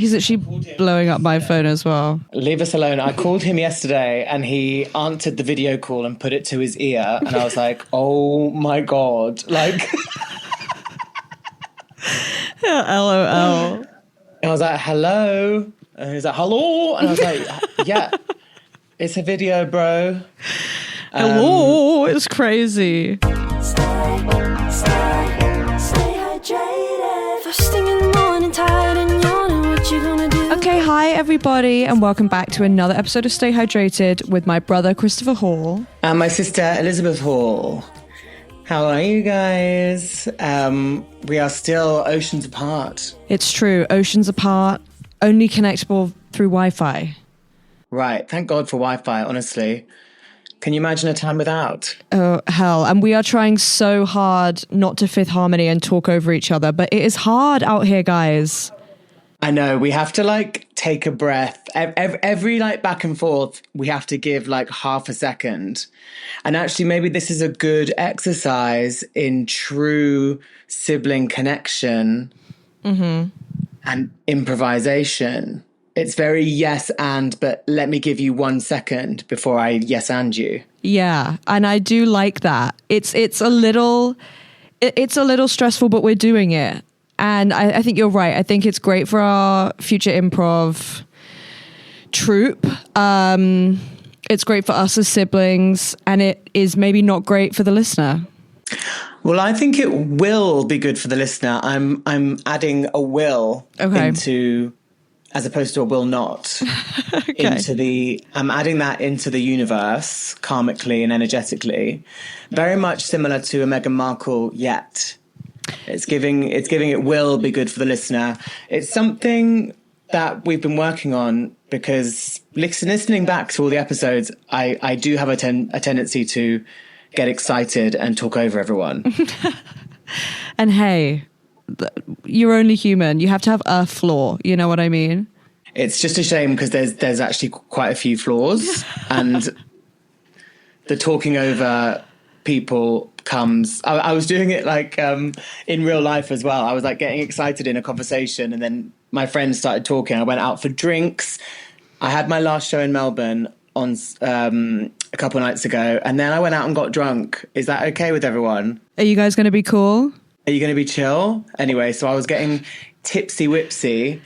He's actually blowing up my phone as well. Leave us alone. I called him yesterday and he answered the video call and put it to his ear. And I was like, oh my God. Like, LOL. I was like, hello. And he was like, hello. And I was like, yeah, it's a video, bro. Hello. It's crazy. Stay hydrated. First thing in the morning, tired and yawning. What you gonna do? Okay, hi everybody, and welcome back to another episode of Stay Hydrated with my brother Christopher Hall. And my sister Elizabeth Hall. How are you guys? We are still oceans apart. It's true, oceans apart, only connectable through Wi-Fi. Right, thank God for Wi-Fi, honestly. Can you imagine a time without? Oh, hell. And we are trying so hard not to fifth harmony and talk over each other, but it is hard out here, guys. I know, we have to like take a breath. Every like back and forth, we have to give like half a second. And actually maybe this is a good exercise in true sibling connection and improvisation. It's very yes and, but let me give you 1 second before I yes and you. Yeah, and I do like that. It's a little stressful, but we're doing it. And I think you're right. I think it's great for our future improv troupe. It's great for us as siblings, and it is maybe not great for the listener. Well, I think it will be good for the listener. I'm adding a will into, as opposed to a will not, I'm adding that into the universe karmically and energetically. Very much similar to a Meghan Markle yet. It's giving it will be good for the listener. It's something that we've been working on because listening back to all the episodes, I do have a tendency to get excited and talk over everyone. And hey, you're only human. You have to have a flaw. You know what I mean? It's just a shame because there's actually quite a few flaws, and the talking over people comes. I was doing it like in real life as well. I was like getting excited in a conversation, and then my friends started talking. I went out for drinks. I had my last show in Melbourne on a couple of nights ago, and then I went out and got drunk. Is that okay with everyone? Are you guys going to be cool? Are you going to be chill? Anyway, so I was getting tipsy whipsy,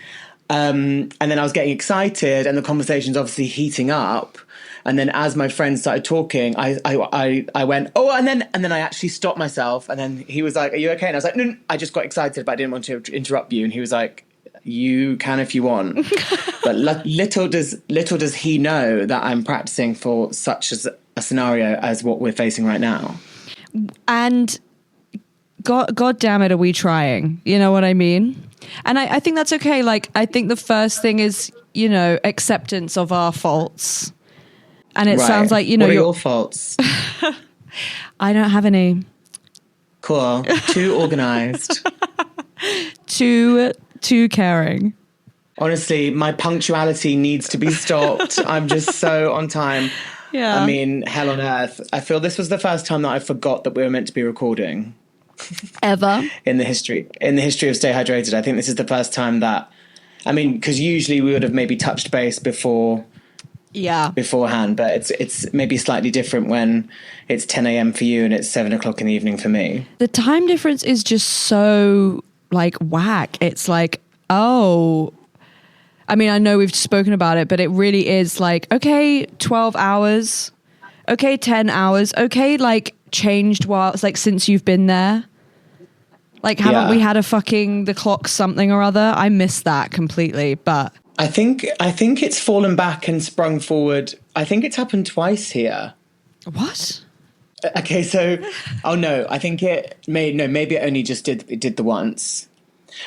and then I was getting excited, and the conversation's obviously heating up. And then as my friends started talking, I went, oh, and then I actually stopped myself. And then he was like, are you okay? And I was like, no, I just got excited, but I didn't want to interrupt you. And he was like, you can if you want. But little does he know that I'm practicing for such a scenario as what we're facing right now. And God damn it, are we trying? You know what I mean? And I think that's okay. Like, I think the first thing is, acceptance of our faults. And it sounds like, what are your faults? I don't have any. Cool. Too organized. Too caring. Honestly, my punctuality needs to be stopped. I'm just so on time. Yeah. I mean, hell on earth. I feel this was the first time that I forgot that we were meant to be recording. Ever? In the history of Stay Hydrated. I think this is the first time that, because usually we would have maybe touched base beforehand, but it's maybe slightly different when it's 10 a.m. for you and it's 7 o'clock in the evening for me. The time difference is just so like whack. It's like, I know we've spoken about it, but it really is like, okay, 12 hours, okay, 10 hours, okay, like changed while like since you've been there. Like, haven't we had the clock something or other? I missed that completely, but I think it's fallen back and sprung forward. I think it's happened twice here. What? Okay, so I think maybe it only just did the once.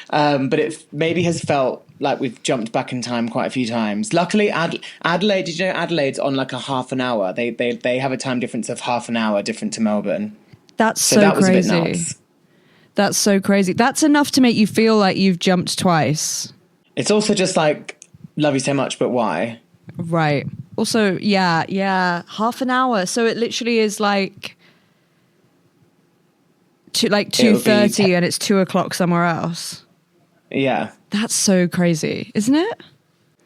But it maybe has felt like we've jumped back in time quite a few times. Luckily, Adelaide, did you know Adelaide's on like a half an hour? They have a time difference of half an hour different to Melbourne. That's so that crazy. Was a bit nuts. That's so crazy. That's enough to make you feel like you've jumped twice. It's also just like, love you so much, but why? Right. Also, yeah, half an hour. So it literally is like 2:30 and it's 2 o'clock somewhere else. Yeah. That's so crazy, isn't it?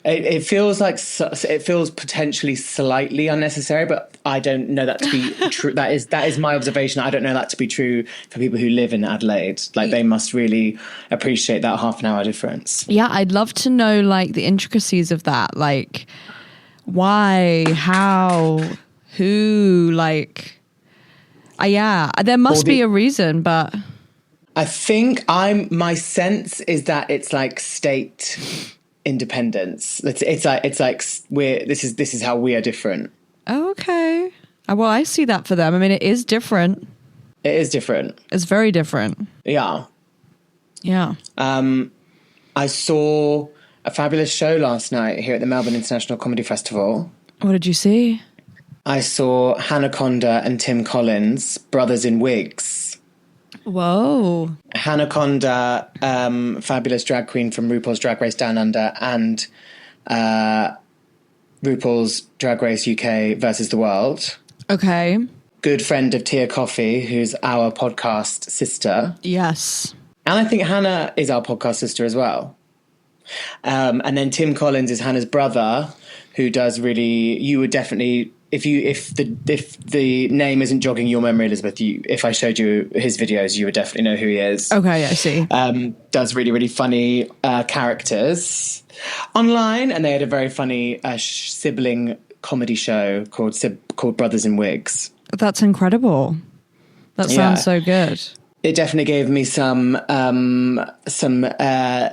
It feels like it feels potentially slightly unnecessary, but I don't know that to be true. That is my observation. I don't know that to be true for people who live in Adelaide. Like, they must really appreciate that half an hour difference. Yeah, I'd love to know like the intricacies of that. Like, why, how, who, like, yeah, there must be a reason, but I think my sense is that it's like state independence. It's like this is how we are different. Oh, okay. Well, I see that for them. I mean, it is different. It is different. It's very different. Yeah. Yeah. I saw a fabulous show last night here at the Melbourne International Comedy Festival. What did you see? I saw Hannah Conda and Tim Collins, brothers in wigs. Whoa. Hannah Conda, fabulous drag queen from RuPaul's Drag Race Down Under and RuPaul's Drag Race UK versus the World. Okay. Good friend of Tia Coffey, who's our podcast sister. Yes. And I think Hannah is our podcast sister as well. And then Tim Collins is Hannah's brother, who does really, you would definitely, if the name isn't jogging your memory, Elizabeth, if I showed you his videos, you would definitely know who he is. Okay, I see. Does really, really funny characters online, and they had a very funny sibling comedy show called Brothers in Wigs. That's incredible. That sounds so good. It definitely gave me some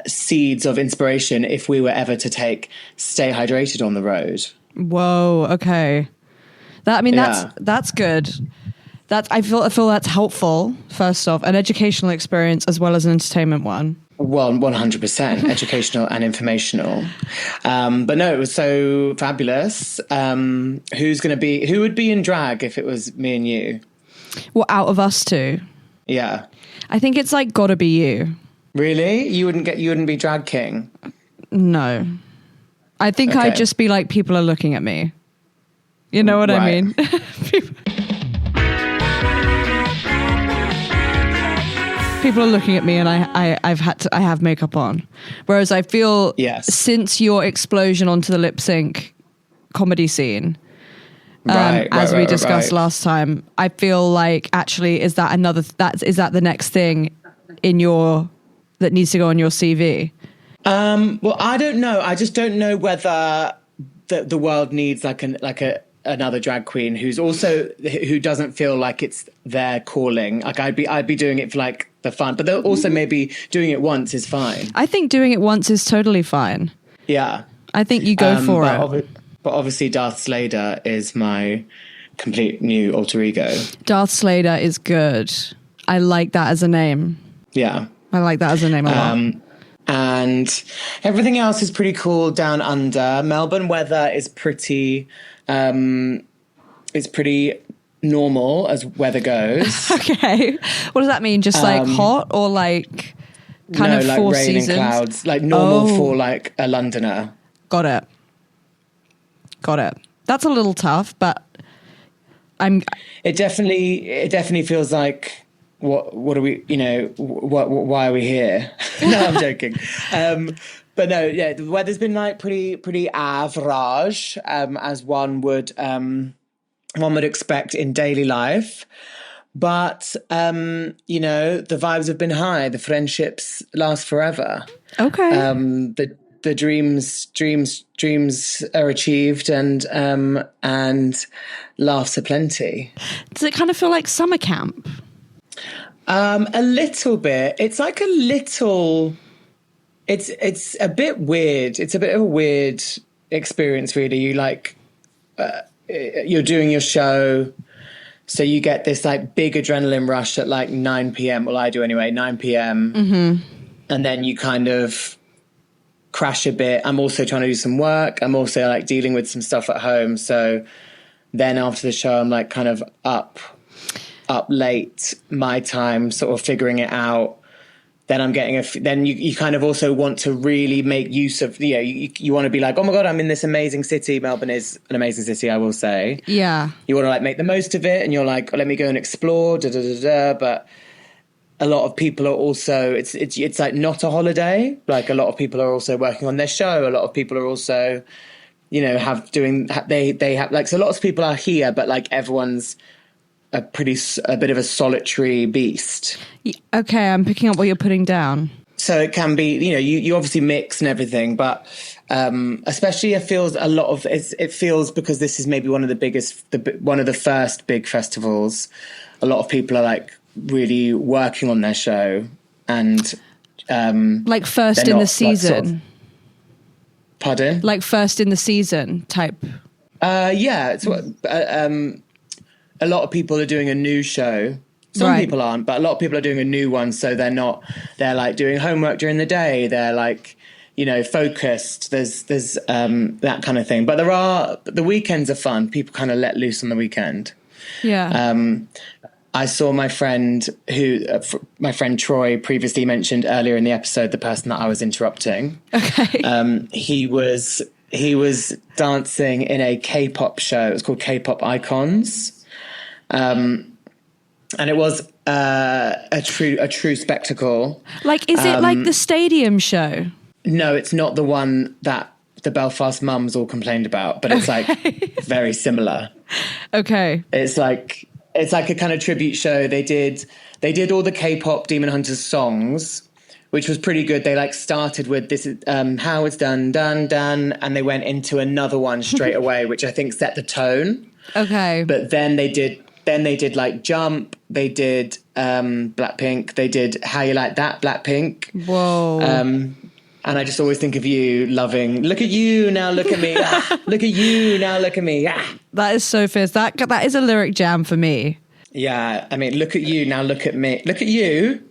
seeds of inspiration if we were ever to stay hydrated on the road. Whoa. Okay. That's good. I feel that's helpful. First off, an educational experience as well as an entertainment one. Well, 100% educational and informational. But no, it was so fabulous. Who would be in drag if it was me and you? Well, out of us two. Yeah. I think it's like gotta be you. Really? You wouldn't be drag king? No. I think I'd just be like, people are looking at me. You know what I mean? People are looking at me and I have makeup on. Whereas I feel since your explosion onto the lip sync comedy scene, as we discussed last time, I feel like actually is that the next thing that needs to go on your CV? Well, I don't know. I just don't know whether the world needs another drag queen who doesn't feel like it's their calling. Like I'd be doing it for like the fun, but also maybe doing it once is fine. I think doing it once is totally fine. Yeah. I think you go for it. But obviously Darth Slater is my complete new alter ego. Darth Slater is good. I like that as a name. Yeah. I like that as a name a lot. And everything else is pretty cool down under. Melbourne weather is pretty normal as weather goes. Okay. What does that mean? Just like hot or like kind of like four rain seasons? And clouds. Like normal for like a Londoner. Got it. That's a little tough, but It definitely feels like what are we? Why are we here? No, I'm joking. But no, yeah, the weather's been like pretty average, as one would expect in daily life. But the vibes have been high. The friendships last forever. Okay. The dreams are achieved and laughs aplenty. Does it kind of feel like summer camp? A little bit. It's like a little. It's a bit weird. It's a bit of a weird experience, really. You're doing your show, so you get this like big adrenaline rush at like 9 p.m. Well, I do anyway, 9 p.m. Mm-hmm. And then you kind of crash a bit. I'm also trying to do some work. I'm also like dealing with some stuff at home. So then after the show, I'm like kind of up late my time, sort of figuring it out. Then I'm getting then you kind of also want to really make use of, you want to be like, oh my God, I'm in this amazing city. Melbourne is an amazing city, I will say. Yeah. You want to like make the most of it and you're like, let me go and explore, But a lot of people are also, it's like not a holiday. Like a lot of people are also working on their show. A lot of people are also, you know, they have like, so lots of people are here, but like everyone's a bit of a solitary beast. Okay, I'm picking up what you're putting down. So it can be, you know, you obviously mix and everything, but especially it feels because this is maybe one of the first big festivals. A lot of people are like really working on their show and like first in the season. Like, sort of, pardon? Like first in the season type. Yeah, it's what a lot of people are doing a new show. Some people aren't, but a lot of people are doing a new one. So they're like doing homework during the day. They're like, you know, focused. There's that kind of thing. But the weekends are fun. People kind of let loose on the weekend. Yeah. I saw my friend Troy previously mentioned earlier in the episode, the person that I was interrupting. Okay. He was dancing in a K-pop show. It was called K-pop Icons. And it was a true spectacle. Like, is it like the stadium show? No, it's not the one that the Belfast mums all complained about, but it's like very similar. Okay. It's like a kind of tribute show. They did all the K-pop Demon Hunters songs, which was pretty good. They like started with this how it's done, and they went into another one straight away, which I think set the tone. Okay. But then they did like Jump, they did Blackpink, they did How You Like That, Blackpink. Whoa. And I just always think of you loving, look at you, now look at me. Look at you, now look at me. That is so fierce. That is a lyric jam for me. Yeah, I mean, look at you, now look at me. Look at you.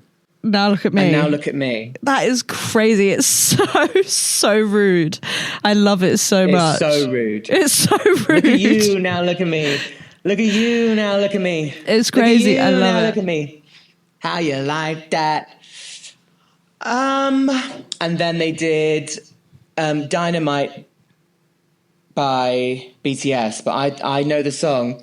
Now look at me. And now look at me. That is crazy. It's so rude. I love it so much. It's so rude. It's so rude. Look at you, now look at me. Look at you, now look at me. It's crazy. You, I love now it. Look at me. How you like that? And then they did Dynamite by BTS, but I know the song.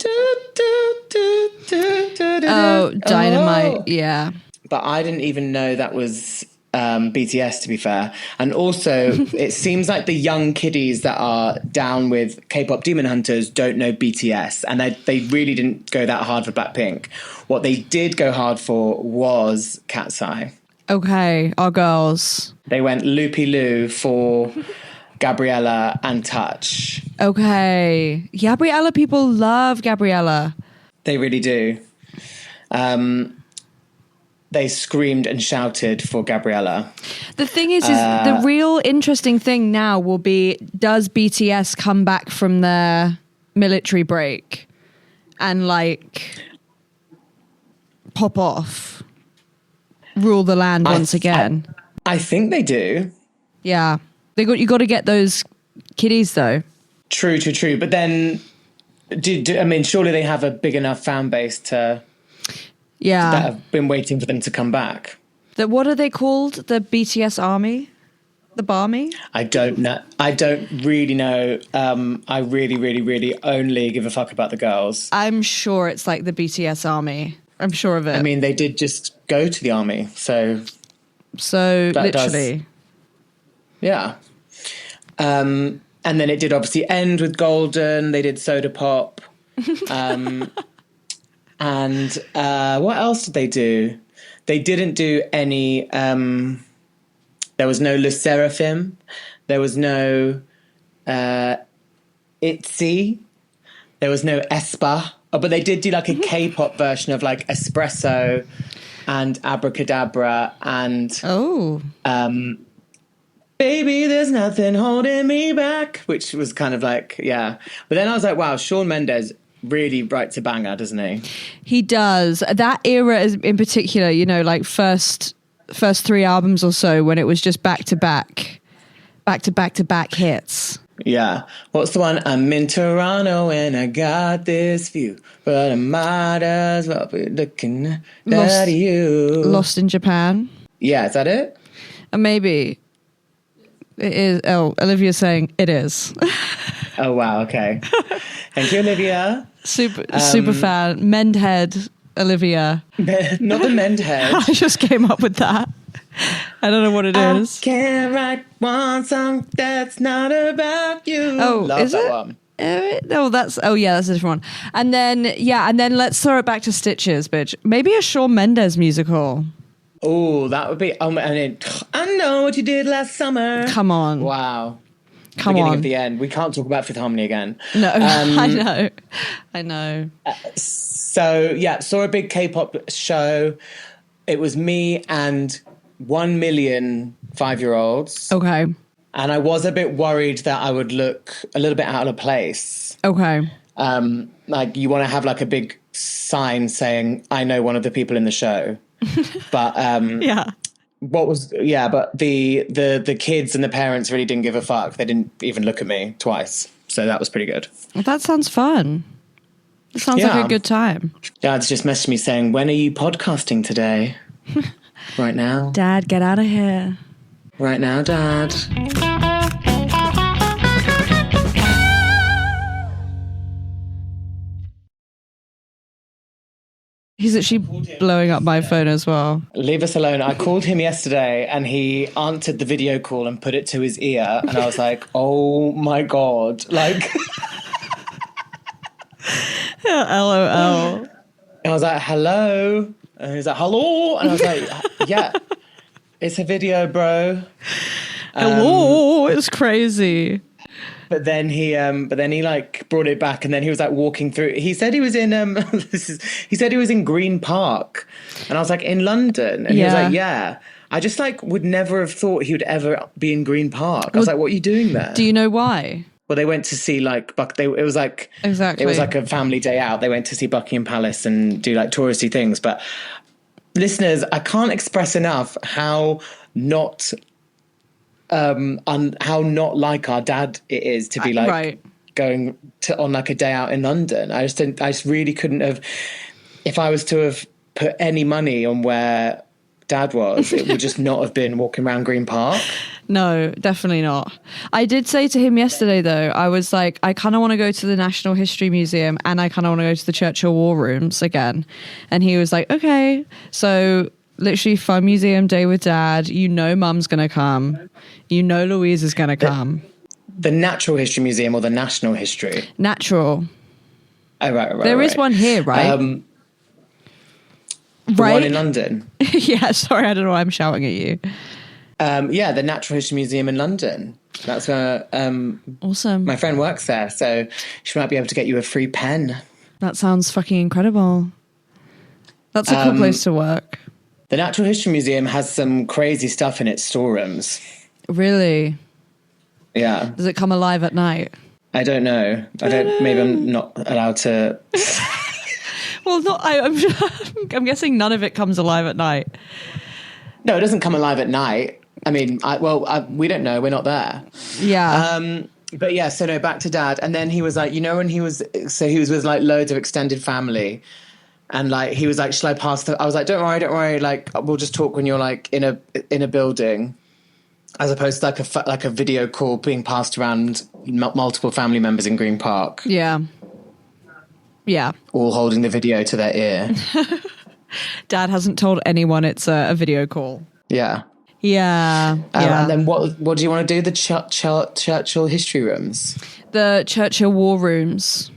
Oh, Dynamite, yeah. But I didn't even know that was BTS, to be fair. And also, it seems like the young kiddies that are down with K-pop Demon Hunters don't know BTS, and they really didn't go that hard for Blackpink. What they did go hard for was KATSEYE. Okay, our girls. They went loopy-loo for Gabriella and Touch. Okay. Gabriella, people love Gabriella. They really do. They screamed and shouted for Gabriella. The thing is the real interesting thing now will be, does BTS come back from their military break and like pop off, rule the land once again? I think they do. Yeah. You got to get those kiddies though. True. But then, I mean, surely they have a big enough fan base that have been waiting for them to come back. What are they called? The BTS army? The Barmy? I don't know. I don't really know. I really, really, really only give a fuck about the girls. I'm sure it's like the BTS army. I'm sure of it. I mean, they did just go to the army, so literally. Yeah. And then it did obviously end with Golden. They did Soda Pop. And what else did they do? They didn't do any... there was no Le Seraphim. There was no ITZY. There was no aespa. Oh, but they did do like a K-pop version of like Espresso and Abracadabra and... Baby, there's nothing holding me back, which was kind of like, yeah. But then I was like, wow, Shawn Mendes really writes a banger, doesn't he? He does. That era is, in particular, you know, like first 3 albums or so when it was just back to back hits. Yeah. What's the one? I'm in Toronto and I got this view, but I might as well be looking at you. Lost in Japan. Yeah, is that it? Maybe. It is. Oh, Olivia's saying it is. Oh, wow. Okay. Thank you, Olivia. Super fan. Mendhead. Olivia. Not the Mendhead. I just came up with that. I don't know what it is. I can't write one song that's not about you. Oh, love is that it? one. That's a different one. And then let's throw it back to Stitches, bitch. Maybe a Shawn Mendes musical. Oh, that would be. I know what you did last summer. Come on. Wow. Come Beginning on. of the end. We can't talk about Fifth Harmony again. No, I know. So yeah, saw a big K-pop show. It was me and 1 million 5-year-olds. Okay. And I was a bit worried that I would look a little bit out of place. Okay. Like you want to have like a big sign saying, I know one of the people in the show. But yeah. but the kids and the parents really didn't give a fuck. They didn't even look at me twice. So that was pretty good. Well, that sounds fun. It sounds like a good time. Dad's just messaged me saying, when are you podcasting today? Right now. Dad, get out of here. Right now, Dad. He's actually blowing up my phone as well. Leave us alone. I called him yesterday and he answered the video call and put it to his ear. And I was like, oh my God. Like... LOL. I was like, hello. And he was like, hello. And I was like, yeah, it's a video, bro. Hello. It's crazy. But then he like brought it back, and then he was like walking through. He said he was in he said he was in Green Park, and I was like, in London, and he was like, yeah. I just like would never have thought he would ever be in Green Park. I was like, what are you doing there? Do you know why? Well, they went to see like it was like exactly. It was like a family day out. They went to see Buckingham Palace and do like touristy things. But listeners, I can't express enough how not like our dad it is to be like going to on like a day out in London. I just really couldn't have. If I was to have put any money on where Dad was, it would just not have been walking around Green Park. No, definitely not. I did say to him yesterday, though, I was like, I kind of want to go to the National History Museum and I kind of want to go to the Churchill War Rooms again. And he was like, okay. So literally fun museum day with Dad. You know Mum's going to come. You know Louise is going to come. The Natural History Museum or the National History? Natural. Oh, right. There is one here, right? The one in London. Yeah, sorry, I don't know why I'm shouting at you. Yeah, the Natural History Museum in London. That's where awesome. My friend works there, so she might be able to get you a free pen. That sounds fucking incredible. That's a cool place to work. The Natural History Museum has some crazy stuff in its storerooms. Really? Yeah. Does it come alive at night? I don't know. Maybe I'm not allowed to... Well, I'm guessing none of it comes alive at night. No, it doesn't come alive at night. I mean, we don't know. We're not there. Yeah. But yeah, so no, back to Dad. And then he was like, when he was with like loads of extended family. And like, he was like, shall I pass I was like, don't worry. Like, we'll just talk when you're like in a building. As opposed to like a video call being passed around multiple family members in Green Park. Yeah. Yeah. All holding the video to their ear. Dad hasn't told anyone it's a video call. Yeah. Yeah. And then what do you want to do? The Churchill history rooms? The Churchill War Rooms.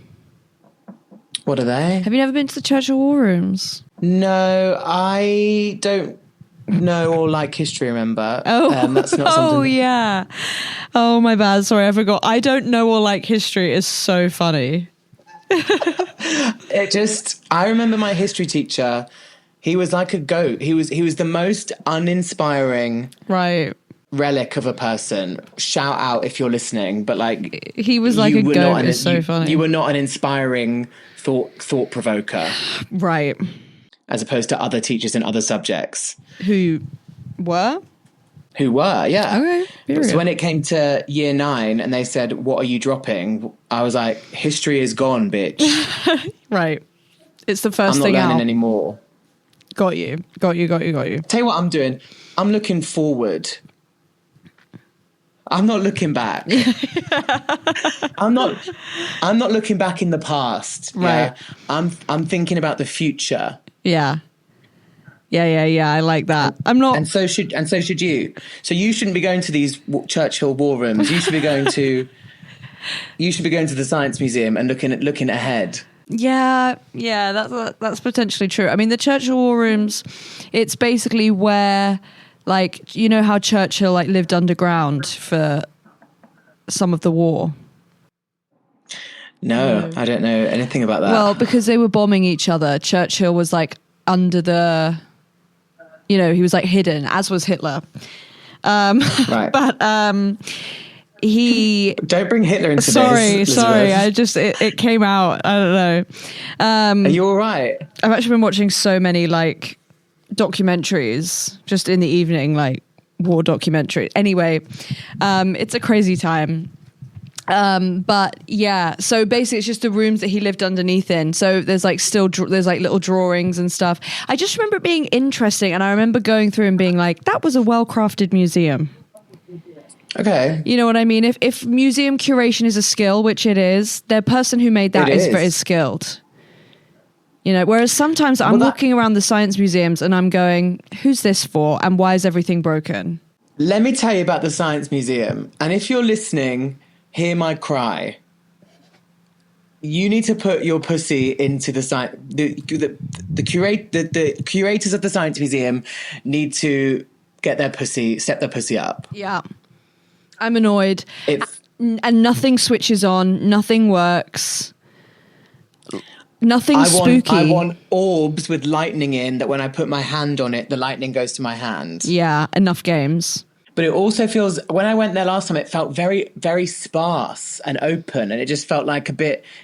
What are they? Have you never been to the Churchill War Rooms? No, I don't know or like history, remember? Oh, that's not something... Oh, yeah. Oh, my bad. Sorry, I forgot. I don't know or like history is so funny. I remember my history teacher, he was like a goat. He was the most uninspiring relic of a person. Shout out if you're listening, but like he was like a goat. It's so funny. You were not an inspiring thought provoker. Right. As opposed to other teachers in other subjects. Who were, yeah. Okay. Period. So when it came to year 9 and they said, what are you dropping? I was like, history is gone, bitch. Right. It's the first thing out. I'm not learning anymore. Got you. Tell you what I'm doing. I'm looking forward. I'm not looking back. I'm not looking back in the past. Right. Yeah? I'm thinking about the future. Yeah. Yeah. I like that. I'm not. And so should you. So you shouldn't be going to these Churchill war rooms. You should be going to. You should be going to the Science Museum and looking ahead. Yeah, that's potentially true. I mean, the Churchill War Rooms, it's basically where, like, you know how Churchill like lived underground for some of the war? No, I don't know anything about that. Well, because they were bombing each other, Churchill was like under the, he was like hidden, as was Hitler. Right. But he don't bring Hitler into sorry this. it came out, I don't know. Are you all right? I've actually been watching so many like documentaries just in the evening, like war documentary. Anyway, it's a crazy time. But yeah, so basically it's just the rooms that he lived underneath in. So there's like there's like little drawings and stuff. I just remember it being interesting, and I remember going through and being like, that was a well-crafted museum. Okay. You know what I mean? If museum curation is a skill, which it is, the person who made that is very skilled. Whereas sometimes I'm looking around the science museums and I'm going, who's this for? And why is everything broken? Let me tell you about the Science Museum. And if you're listening, hear my cry. You need to put your pussy into the science. The curators of the Science Museum need to step their pussy up. Yeah. I'm annoyed. And nothing switches on. Nothing works. Nothing spooky. I want orbs with lightning in, that when I put my hand on it, the lightning goes to my hand. Yeah, enough games. But it also feels, when I went there last time, it felt very, very sparse and open. And it just felt like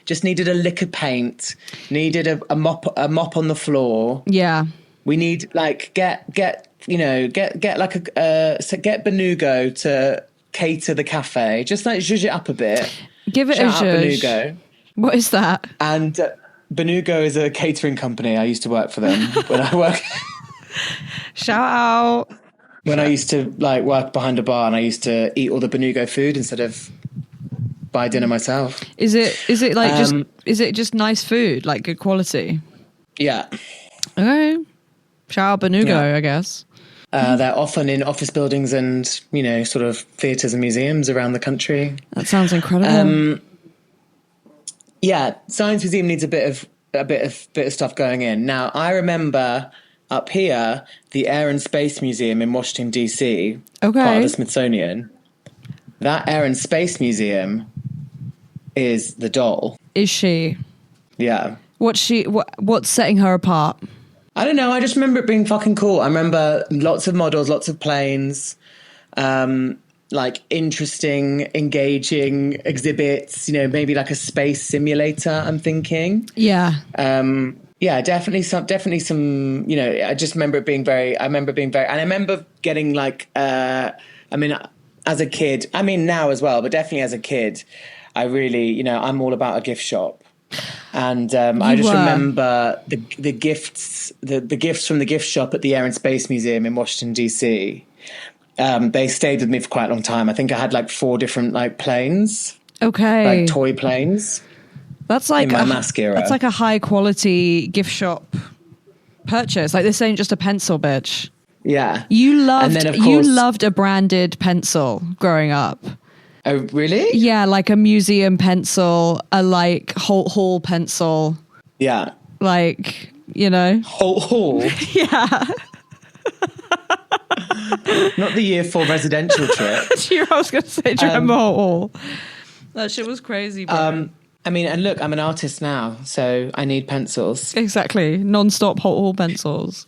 just needed a lick of paint, needed a mop on the floor. Yeah. We need get Benugo to cater the cafe, just like zhuzh it up a bit. Give it Shout a out zhuzh. Benugo. What is that? And Benugo is a catering company. I used to work for them when I worked. Shout out. When I used to work behind a bar, and I used to eat all the Benugo food instead of buy dinner myself. Is it just nice food, like good quality? Yeah. Okay. Shout out Benugo, yeah. I guess. They're often in office buildings and, sort of theatres and museums around the country. That sounds incredible. Yeah, Science Museum needs a bit of stuff going in. Now, I remember up here, the Air and Space Museum in Washington, D.C., part of the Smithsonian. That Air and Space Museum is the doll. Is she? Yeah. What's setting her apart? I don't know. I just remember it being fucking cool. I remember lots of models, lots of planes, interesting, engaging exhibits, maybe like a space simulator, I'm thinking. Yeah. Yeah, definitely some, I just remember it being and I remember getting as a kid, now as well, but definitely as a kid, I really, I'm all about a gift shop. And I just remember the gifts, the gifts from the gift shop at the Air and Space Museum in Washington, D.C. They stayed with me for quite a long time. I think I had 4 different planes. Okay. Toy planes. That's like in my mask era. That's like a high quality gift shop purchase. This ain't just a pencil, bitch. Yeah. You loved a branded pencil growing up. Oh, really? Yeah, like a museum pencil, a Holt Hall pencil. Yeah. Holt Hall? Yeah. Not the year 4 residential trip. I was going to say, do you remember Holt Hall? That shit was crazy, bro. And look, I'm an artist now, so I need pencils. Exactly. Non-stop Holt Hall pencils.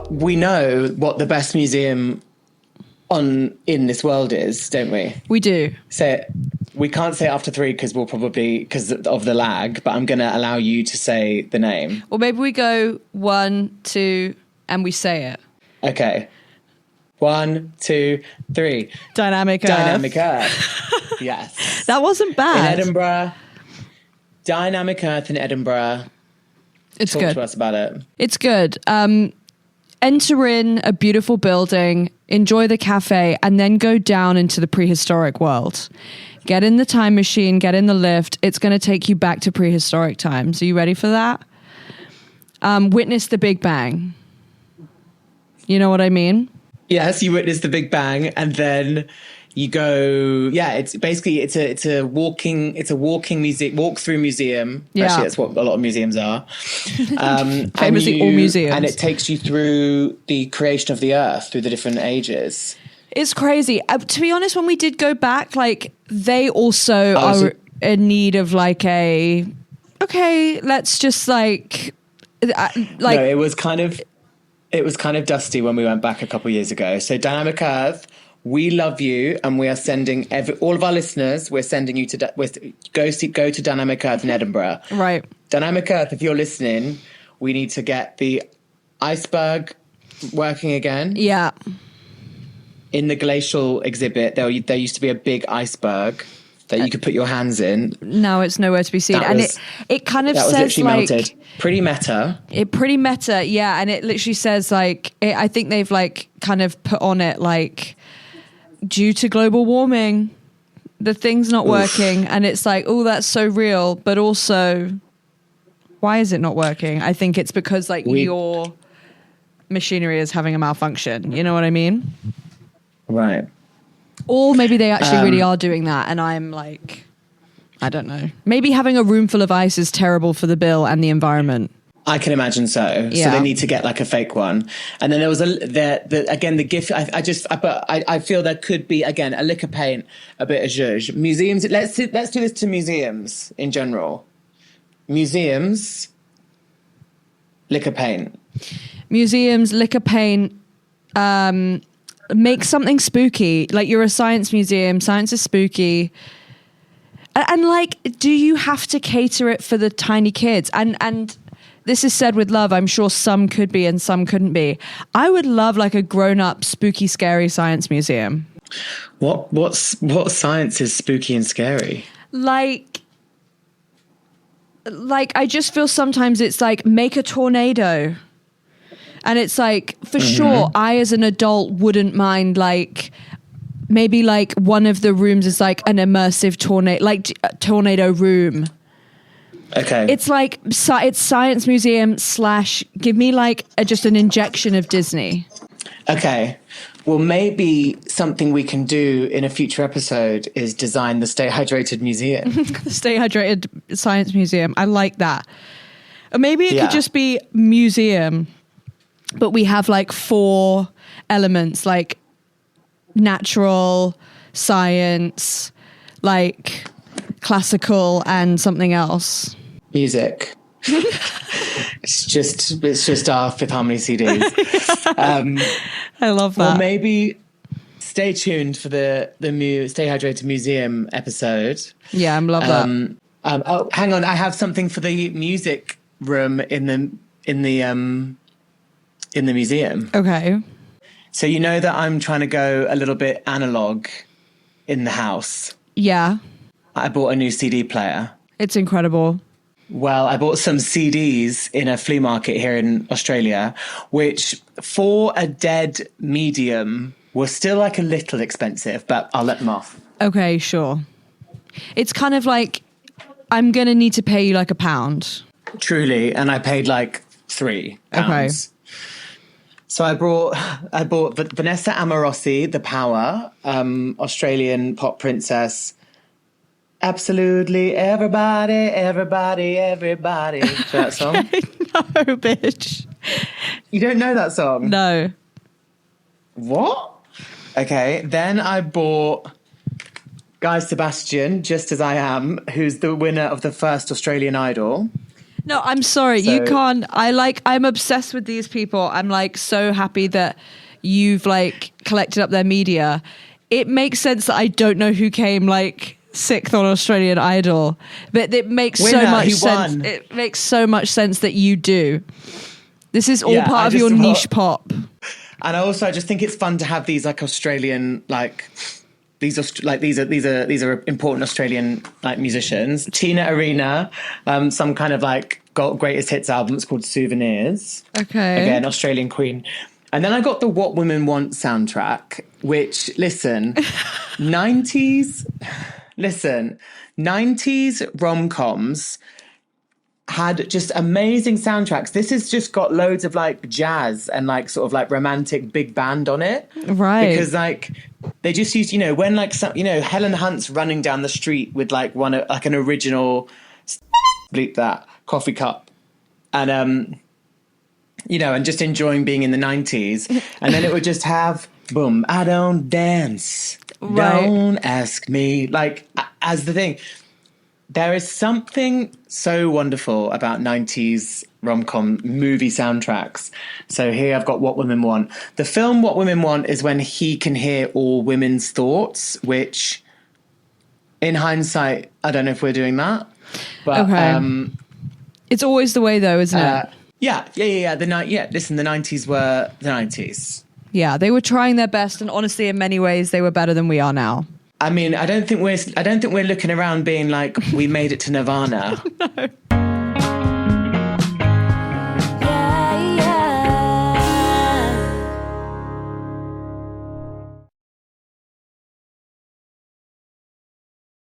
We know what the best museum in this world is, don't we? We do. We can't say it after 3 because because of the lag, but I'm going to allow you to say the name. Or maybe we go 1, 2, and we say it. Okay. 1, 2, 3. Dynamic Earth. Yes. That wasn't bad. In Edinburgh. Dynamic Earth in Edinburgh. It's Talk good. to us about it. It's good. Enter in a beautiful building, enjoy the cafe, and then go down into the prehistoric world. Get in the time machine, get in the lift. It's going to take you back to prehistoric times. Are you ready for that? Witness the Big Bang. You know what I mean? Yes, you witness the Big Bang, and then you go. Yeah, it's basically it's a walking museum, walk through museum. Yeah. Actually, that's what a lot of museums are. Famously, all museums, and it takes you through the creation of the Earth, through the different ages. It's crazy. To be honest, when we did go back, like they also are in need of like let's just like. No, it was kind of dusty when we went back a couple of years ago. So Dynamic Earth, we love you, and we are sending all of our listeners. We're sending you to go to Dynamic Earth in Edinburgh. Right, Dynamic Earth. If you're listening, we need to get the iceberg working again. Yeah. In the glacial exhibit, there used to be a big iceberg that you could put your hands in. Now it's nowhere to be seen. It kind of says like... melted. Pretty meta. Pretty meta, yeah. And it literally says like... I think they've like kind of put on it like, due to global warming, the thing's not working. And it's like, oh, that's so real. But also, why is it not working? I think it's because like your machinery is having a malfunction. You know what I mean? Right. Or maybe they actually really are doing that, and I'm like, I don't know. Maybe having a room full of ice is terrible for the bill and the environment. I can imagine so. Yeah. So they need to get like a fake one. And then there was the gift. I feel there could be again a lick of paint, a bit of zhuzh. Museums. Let's do this to museums in general. Museums, lick of paint. Museums, lick of paint. Make something spooky. Like you're a science museum. Science is spooky. And like, do you have to cater it for the tiny kids? And this is said with love. I'm sure some could be and some couldn't be. I would love like a grown-up, spooky, scary science museum. What science is spooky and scary? Like I just feel sometimes it's like make a tornado. And it's like, for sure, I as an adult wouldn't mind like, maybe like one of the rooms is like an immersive tornado, like a tornado room. Okay. It's like, it's science museum / give me like just an injection of Disney. Okay. Well, maybe something we can do in a future episode is design the Stay Hydrated Museum. The Stay Hydrated Science Museum. I like that. Or maybe it could just be museum. But we have like 4 elements, like natural, science, like classical, and something else. Music. It's just our Fifth Harmony CDs. I love that. Well, maybe stay tuned for the Stay Hydrated Museum episode. Yeah, I love that. Oh, hang on, I have something for the music room in the museum. Okay. So you know that I'm trying to go a little bit analog in the house. Yeah. I bought a new CD player. It's incredible. Well, I bought some CDs in a flea market here in Australia, which for a dead medium were still like a little expensive, but I'll let them off. Okay, sure. It's kind of like, I'm going to need to pay you like £1. Truly. And I paid like £3. Okay. So I bought Vanessa Amorosi, The Power, Australian pop princess. Absolutely everybody, everybody, everybody. Do you know that song? No, bitch. You don't know that song? No. What? Okay, then I bought Guy Sebastian, Just As I Am, who's the winner of the first Australian Idol. No, I'm sorry. You can't. I'm obsessed with these people. I'm like so happy that you've like collected up their media. It makes sense that I don't know who came like 6th on Australian Idol, but it makes so much sense. It makes so much sense that you do. This is all part of your niche pop. And I just think it's fun to have these like Australian like. These are important Australian like musicians. Tina Arena, some kind of like greatest hits album. It's called Souvenirs. Okay. Again, Australian Queen. And then I got the What Women Want soundtrack, which listen, 90s Listen, 90s rom-coms had just amazing soundtracks. This has just got loads of like jazz and like sort of like romantic big band on it. Right. Because like they just used, you know, when like some, you know, Helen Hunt's running down the street with like an original bleep that coffee cup and you know, and just enjoying being in the 90s. And then it would just have boom, I don't dance. Right. Don't ask me. Like as the thing. There is something so wonderful about 90s rom-com movie soundtracks. So here I've got What Women Want. The film What Women Want is when he can hear all women's thoughts, which in hindsight, I don't know if we're doing that. But okay. It's always the way though, isn't it? Yeah. Listen, the 90s were the 90s. Yeah, they were trying their best, and honestly, in many ways, they were better than we are now. I mean, I don't think we're looking around being like, we made it to Nirvana. No.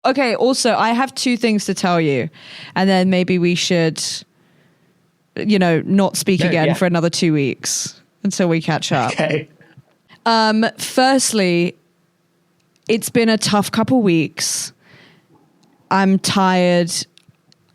Okay, also, I have two things to tell you, and then maybe we should, you know, not speak again for another 2 weeks until we catch up. Okay. Firstly, it's been a tough couple weeks. I'm tired.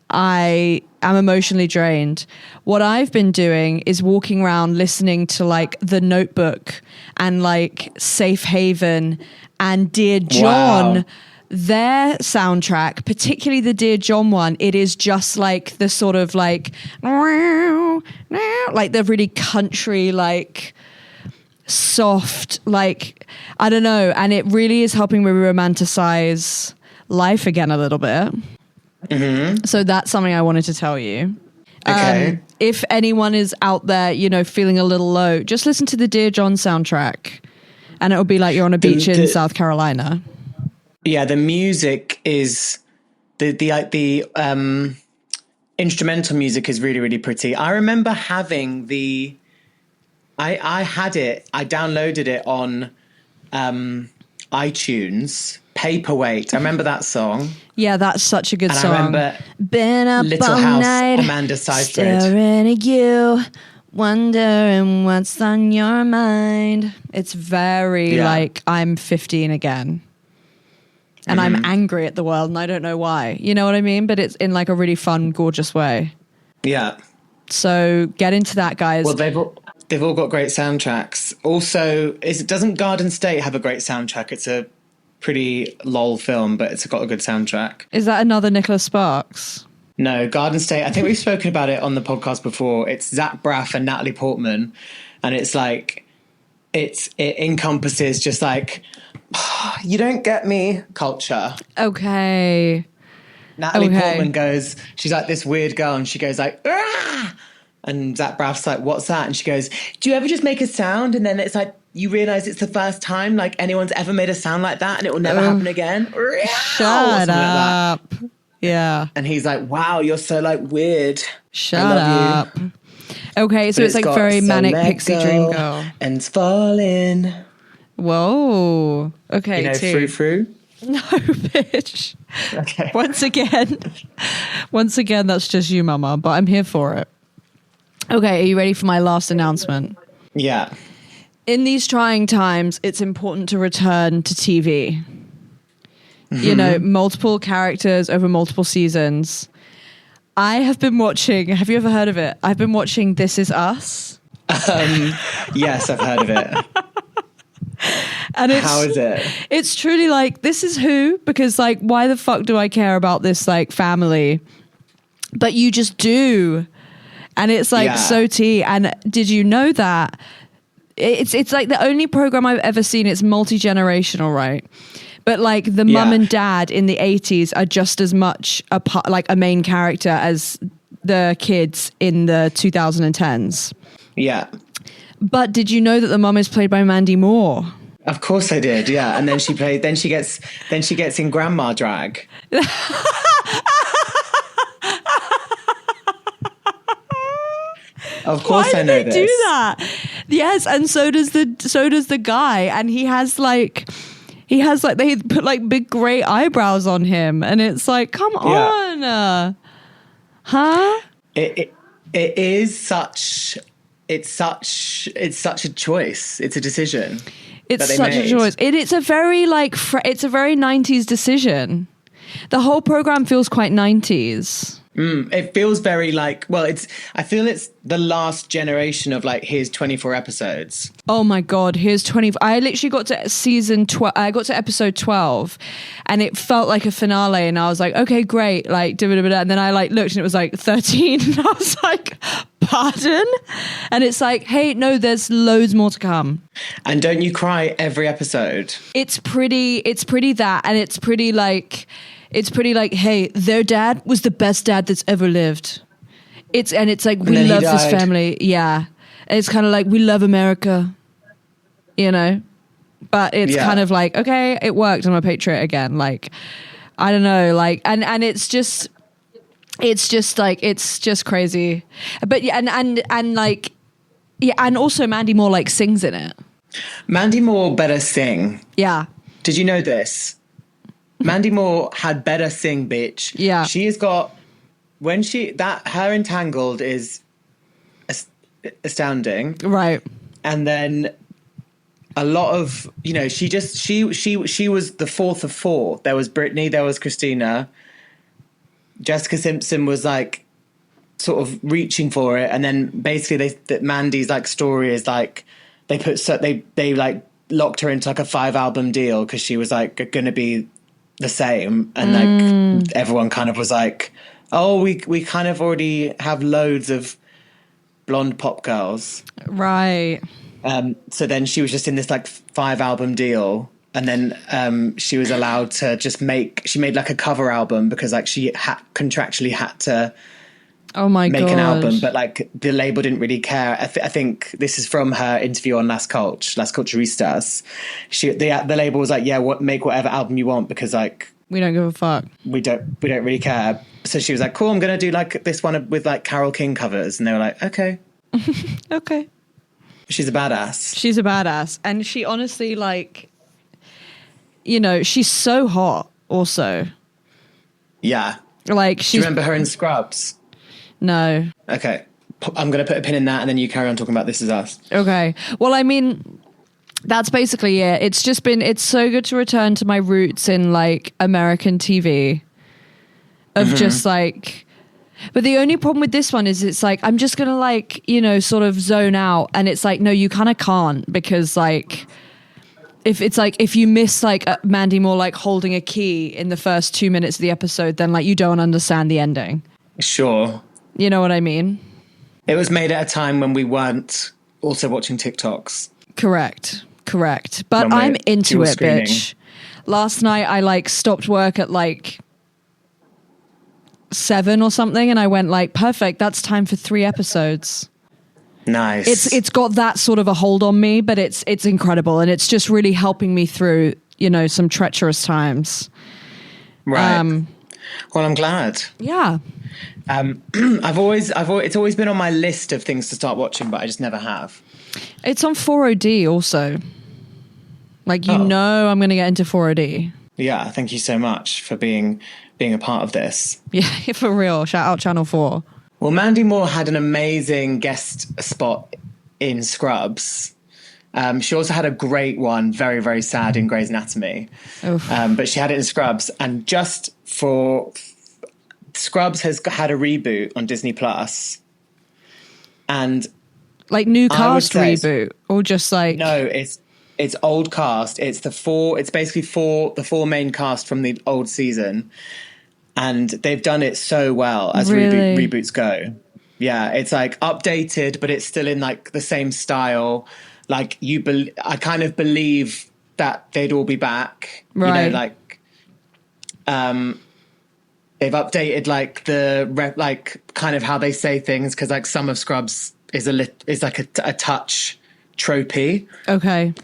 I am emotionally drained. What I've been doing is walking around listening to like The Notebook and like Safe Haven and Dear John. Wow. Their soundtrack, particularly the Dear John one, it is just like the sort of like the really country, like soft, like, I don't know. And it really is helping me romanticize life again a little bit. Mm-hmm. So that's something I wanted to tell you. Okay. If anyone is out there, you know, feeling a little low, just listen to the Dear John soundtrack and it'll be like you're on a beach in South Carolina. Yeah, the music is the instrumental music is really, really pretty. I remember having I downloaded it on iTunes, Paperweight. I remember that song. Yeah, that's such a good song. I remember Been up Little all House, night, Amanda Seyfried. staring at you, wondering what's on your mind. It's very like I'm 15 again. And I'm angry at the world and I don't know why. You know what I mean? But it's in like a really fun, gorgeous way. Yeah. So get into that, guys. Well, they've all got great soundtracks. Also, doesn't Garden State have a great soundtrack? It's a pretty lol film, but it's got a good soundtrack. Is that another Nicholas Sparks? No, Garden State. I think we've spoken about it on the podcast before. It's Zach Braff and Natalie Portman. And it's like, it encompasses just like, you don't get me culture. Okay. Natalie Portman goes, she's like this weird girl and she goes like, ah! And Zach Braff's like, what's that? And she goes, do you ever just make a sound? And then it's like, you realise it's the first time like anyone's ever made a sound like that and it will never happen again. Shut up. Like yeah. And he's like, wow, you're so like weird. Shut up. You. Okay, so it's like very manic pixie dream girl. And falling. Whoa. Okay. You know, frou-frou? No, bitch. Okay. Once again, that's just you, mama, but I'm here for it. Okay, are you ready for my last announcement? Yeah. In these trying times, it's important to return to TV. Mm-hmm. You know, multiple characters over multiple seasons. I have been watching, have you ever heard of it? I've been watching This Is Us. Yes, I've heard of it. And how is it? It's truly like, this is who, because like, why the fuck do I care about this like family? But you just do. And it's like so tea. And did you know that it's like the only program I've ever seen, it's multi-generational, right? But like the mum and dad in the 80s are just as much like a main character as the kids in the 2010s. Yeah. But did you know that the mum is played by Mandy Moore? Of course I did, yeah. And then she gets in grandma drag. Of course I know this. Why do that? Yes, and so does the guy, and he has He has like, they put like big grey eyebrows on him, and it's like, come on, huh? It is such. It's such a choice. It's a decision. It's such a choice. It's a very like it's a very 90s decision. The whole program feels quite 90s. It feels very like, well, I feel it's the last generation of like, here's 24 episodes. Oh my God, here's 20. I literally got to season 12. I got to episode 12 and it felt like a finale. And I was like, okay, great. Like, and then I like looked and it was like 13. And I was like, pardon? And it's like, hey, no, there's loads more to come. And don't you cry every episode? It's pretty that. And it's pretty like, hey, their dad was the best dad that's ever lived. It's like, we love this family. Yeah. And it's kind of like, we love America, you know? But it's kind of like, okay, it worked. I'm a patriot again. Like, I don't know. Like, and it's just crazy. But yeah, and like, yeah. And also Mandy Moore like sings in it. Mandy Moore better sing. Yeah. Did you know this? Mandy Moore had better sing, bitch. Yeah. She has got, her Entangled is astounding. Right. And then a lot of, you know, she was the fourth of four. There was Britney, there was Christina. Jessica Simpson was like sort of reaching for it. And then basically Mandy's like story is like, they like locked her into like a 5-album deal because she was like going to be the same, and like everyone kind of was like, oh, we kind of already have loads of blonde pop girls, right? So then she was just in this like 5-album deal, and then she was allowed to just made like a cover album because like she contractually had to make an album, but like the label didn't really care. I think this is from her interview on Las Culturistas. The label was like, yeah, make whatever album you want because like we don't give a fuck. We don't really care. So she was like, cool, I'm gonna do like this one with like Carole King covers, and they were like, okay, okay. She's a badass. She's a badass, and she honestly like, you know, she's so hot. Also, yeah, like do you remember her in Scrubs? No. Okay. I'm going to put a pin in that and then you carry on talking about This Is Us. Okay. Well, I mean, that's basically it. It's so good to return to my roots in like American TV of just like, but the only problem with this one is it's like, I'm just going to like, you know, sort of zone out. And it's like, no, you kind of can't because like, if you miss like Mandy Moore like holding a key in the first 2 minutes of the episode, then like you don't understand the ending. Sure. You know what I mean? It was made at a time when we weren't also watching TikToks. Correct. But I'm into it, bitch. Last night I like stopped work at like 7 or something and I went like, perfect, that's time for 3 episodes. Nice. It's got that sort of a hold on me, but it's incredible and it's just really helping me through, you know, some treacherous times. Right. Well, I'm glad. Yeah. It's always been on my list of things to start watching, but I just never have. It's on 4OD also. Like, you know, I'm going to get into 4OD. Yeah. Thank you so much for being a part of this. Yeah, for real. Shout out Channel 4. Well, Mandy Moore had an amazing guest spot in Scrubs. She also had a great one, very, very sad in Grey's Anatomy. But she had it in Scrubs. And just for... Scrubs has had a reboot on Disney Plus. And... Like new cast reboot? Or just like... No, it's old cast. It's basically the 4 main cast from the old season. And they've done it so well as reboots go. Yeah, it's like updated, but it's still in like the same style. Like I kind of believe that they'd all be back. Right. You know, like they've updated like like kind of how they say things because like some of Scrubs is like a touch tropey. Okay.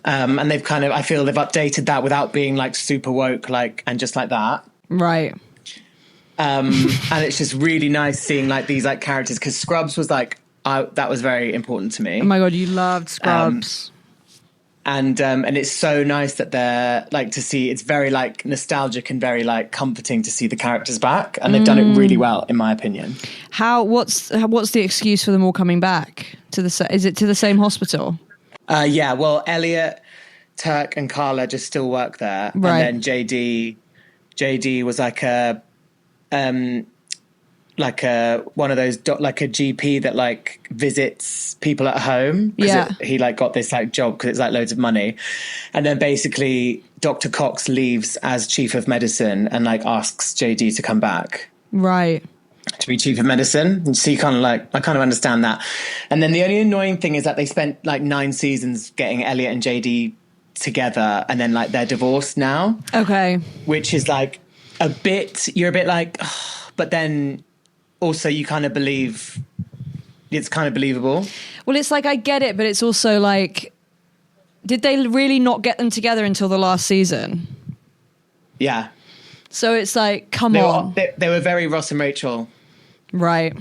And they've kind of, I feel they've updated that without being like super woke, like, and just like that. Right. And it's just really nice seeing like these like characters because Scrubs was like, that was very important to me. Oh my God, you loved Scrubs. And it's so nice that they're like to see. It's very like nostalgic and very like comforting to see the characters back, and they've done it really well, in my opinion. What's the excuse for them all coming back to the? Is it to the same hospital? Yeah. Well, Elliot, Turk, and Carla just still work there, right. And then JD was like a one of those like a GP that like visits people at home. Yeah. He like got this like job because it's like loads of money. And then basically Dr. Cox leaves as chief of medicine and like asks JD to come back. Right. To be chief of medicine. And so you kind of like, I kind of understand that. And then the only annoying thing is that they spent like 9 seasons getting Elliot and JD together, and then like they're divorced now. Okay. Which is like you're a bit like, oh, but then also you kind of believe it's kind of believable. Well, it's like I get it, but it's also like, did they really not get them together until the last season? Yeah. So it's like, come on. They were very Ross and Rachel. Right.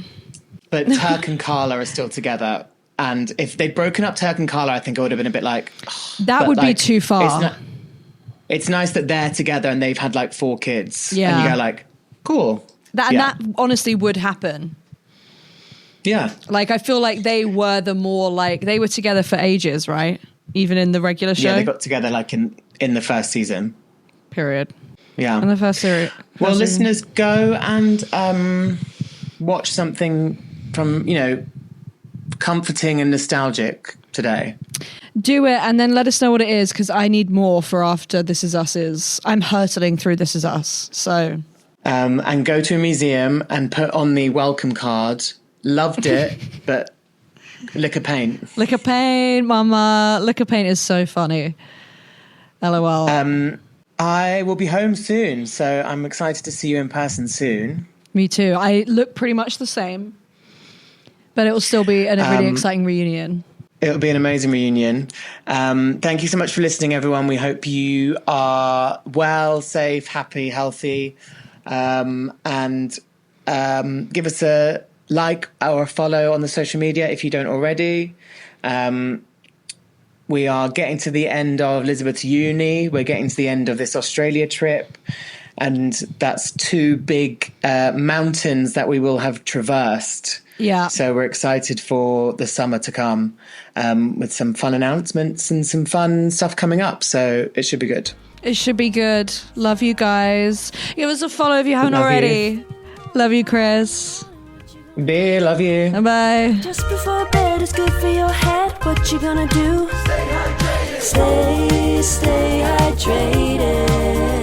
But Turk and Carla are still together. And if they'd broken up Turk and Carla, I think I would have been a bit like... Oh, that would be too far. It's nice that they're together and they've had like 4 kids. Yeah. And you go like, cool. That honestly would happen. Yeah. Like, I feel like they were they were together for ages, right? Even in the regular show. Yeah, they got together like in the first season. Period. Yeah. In the first series. Well, listeners, go and watch something from, comforting and nostalgic today. Do it and then let us know what it is, because I need more for after This Is Us. I'm hurtling through This Is Us. So... and go to a museum and put on the welcome card. Loved it, but lick of paint. Lick of paint, mama. Lick of paint is so funny. LOL. I will be home soon, so I'm excited to see you in person soon. Me too. I look pretty much the same, but it will still be a really exciting reunion. It'll be an amazing reunion. Thank you so much for listening, everyone. We hope you are well, safe, happy, healthy. And give us a like or a follow on the social media if you don't already. We are getting to the end of Elizabeth's uni. We're getting to the end of this Australia trip. And that's 2 big mountains that we will have traversed. Yeah. So we're excited for the summer to come with some fun announcements and some fun stuff coming up. So it should be good. It should be good. Love you guys. Give us a follow if you haven't already. Love you, Chris. Bye. Love you. Bye. Just before bed is good for your head. What you gonna do? Stay hydrated. Stay hydrated.